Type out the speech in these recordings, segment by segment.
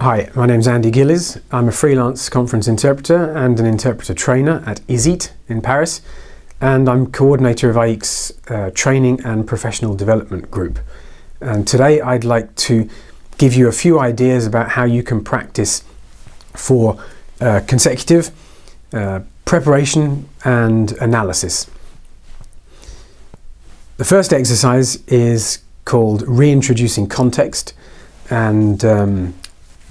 Hi, my name's Andy Gillies. I'm a freelance conference interpreter and an interpreter trainer at ISIT in Paris, and I'm coordinator of AIC's training and professional development group. And today I'd like to give you a few ideas about how you can practice for consecutive preparation and analysis. The first exercise is called Reintroducing context, and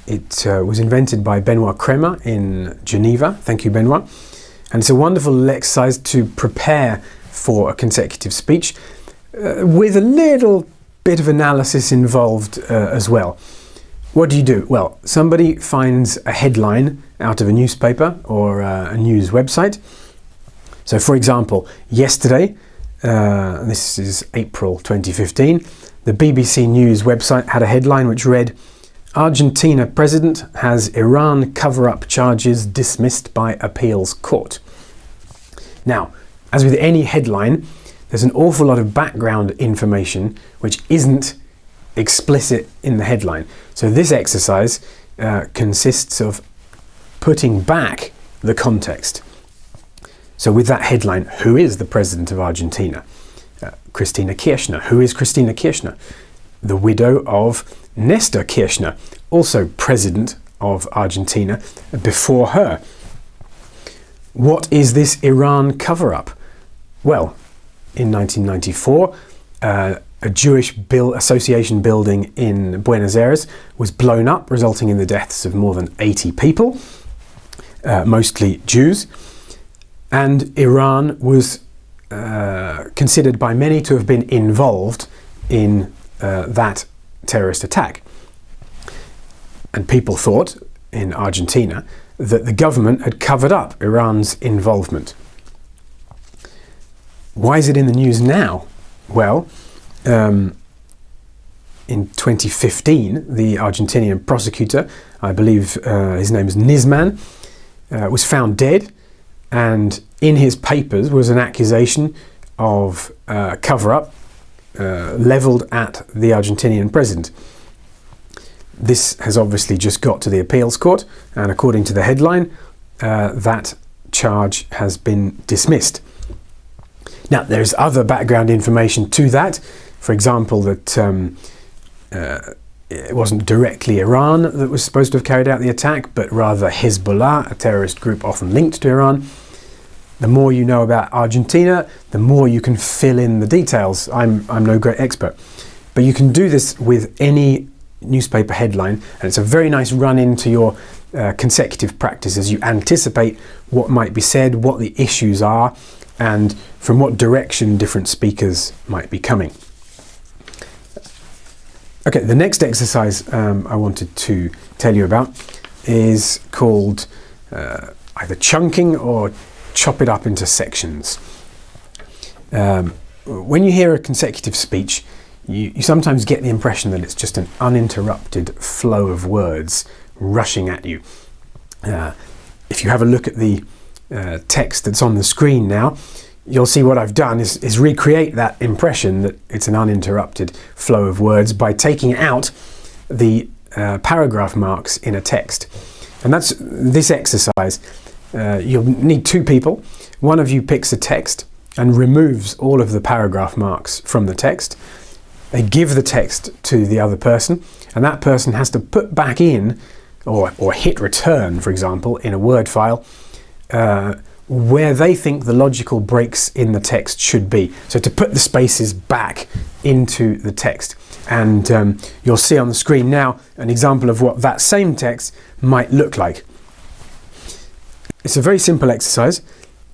it was invented by Benoit Kremer in Geneva. Thank you, Benoit. And it's a wonderful exercise to prepare for a consecutive speech with a little bit of analysis involved as well. What do? Well, somebody finds a headline out of a newspaper or a news website. So, for example, yesterday, this is April 2015, the BBC News website had a headline which read, "Argentina President has Iran cover-up charges dismissed by appeals court." Now, as with any headline, there's an awful lot of background information which isn't explicit in the headline. So this exercise consists of putting back the context. So with that headline, who is the President of Argentina? Cristina Kirchner. Who is Cristina Kirchner? The widow of Nestor Kirchner, also President of Argentina before her. What is this Iran cover-up? Well, in 1994, a Jewish association building in Buenos Aires was blown up, resulting in the deaths of more than 80 people, mostly Jews. And Iran was considered by many to have been involved in that terrorist attack. And people thought in Argentina that the government had covered up Iran's involvement. Why is it in the news now? Well, in 2015, the Argentinian prosecutor, I believe his name is Nisman, was found dead, and in his papers was an accusation of cover-up levelled at the Argentinian president. This has obviously just got to the appeals court, and according to the headline, that charge has been dismissed. Now, there's other background information to that. For example, that it wasn't directly Iran that was supposed to have carried out the attack, but rather Hezbollah, a terrorist group often linked to Iran. The more you know about Argentina, the more you can fill in the details. I'm no great expert, but you can do this with any newspaper headline, and it's a very nice run into your consecutive practice as you anticipate what might be said, what the issues are, and from what direction different speakers might be coming. Okay, the next exercise I wanted to tell you about is called either chunking or chop it up into sections. When you hear a consecutive speech, you sometimes get the impression that it's just an uninterrupted flow of words rushing at you. If you have a look at the text that's on the screen now, you'll see what I've done is recreate that impression that it's an uninterrupted flow of words by taking out the paragraph marks in a text. And that's this exercise. You'll need two people. One of you picks a text and removes all of the paragraph marks from the text. They give the text to the other person, and that person has to put back in, or hit return, for example, in a Word file, where they think the logical breaks in the text should be. So to put the spaces back into the text. And you'll see on the screen now an example of what that same text might look like. It's a very simple exercise,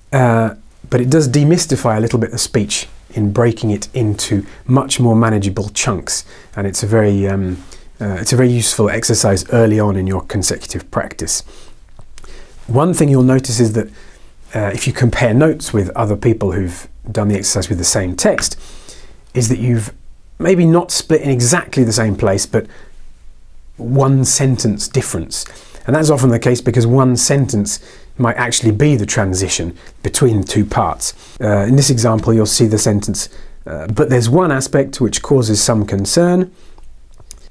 but it does demystify a little bit the speech in breaking it into much more manageable chunks. And it's a very useful exercise early on in your consecutive practice. One thing you'll notice is that if you compare notes with other people who've done the exercise with the same text, is that you've maybe not split in exactly the same place, but one sentence difference. And that's often the case because one sentence might actually be the transition between the two parts. In this example, you'll see the sentence, but there's one aspect which causes some concern,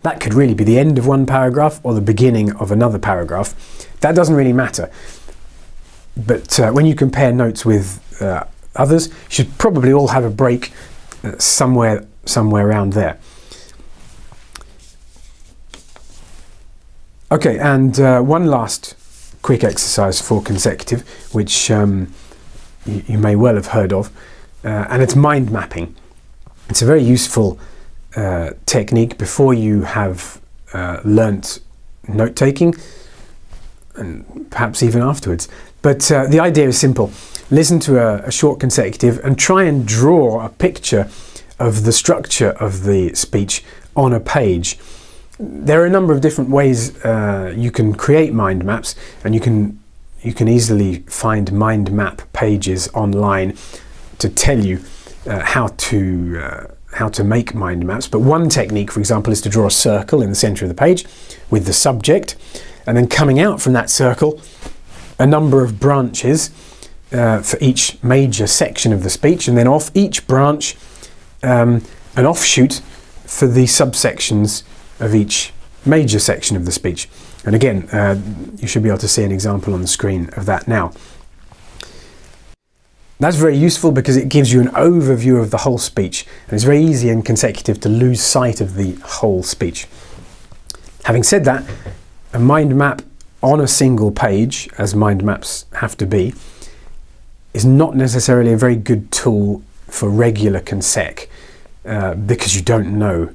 That could really be the end of one paragraph or the beginning of another paragraph. That doesn't really matter. But when you compare notes with others, you should probably all have a break somewhere around there. Okay, and one last quick exercise for consecutive, which you may well have heard of, and it's mind mapping. It's a very useful technique before you have learnt note-taking, and perhaps even afterwards. But the idea is simple. Listen to a short consecutive and try and draw a picture of the structure of the speech on a page. There are a number of different ways you can create mind maps, and you can easily find mind map pages online to tell you how to make mind maps. But one technique, for example, is to draw a circle in the center of the page with the subject, and then coming out from that circle, a number of branches for each major section of the speech, and then off each branch, an offshoot for the subsections of each major section of the speech. And again, you should be able to see an example on the screen of that now. That's very useful because it gives you an overview of the whole speech, and it's very easy in consecutive to lose sight of the whole speech. Having said that, a mind map on a single page, as mind maps have to be, is not necessarily a very good tool for regular consec, because you don't know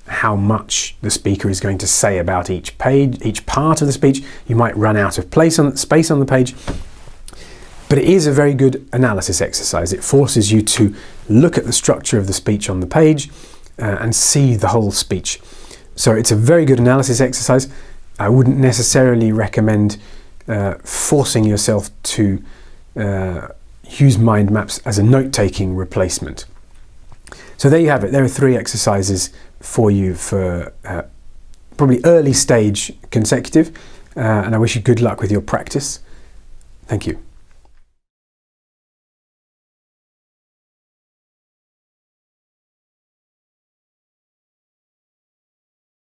how much the speaker is going to say about each page, each part of the speech. You might run out of space on the page. But it is a very good analysis exercise. It forces you to look at the structure of the speech on the page and see the whole speech. So it's a very good analysis exercise. I wouldn't necessarily recommend forcing yourself to use mind maps as a note-taking replacement. So there you have it. There are 3 exercises for you for probably early stage consecutive, and I wish you good luck with your practice. Thank you.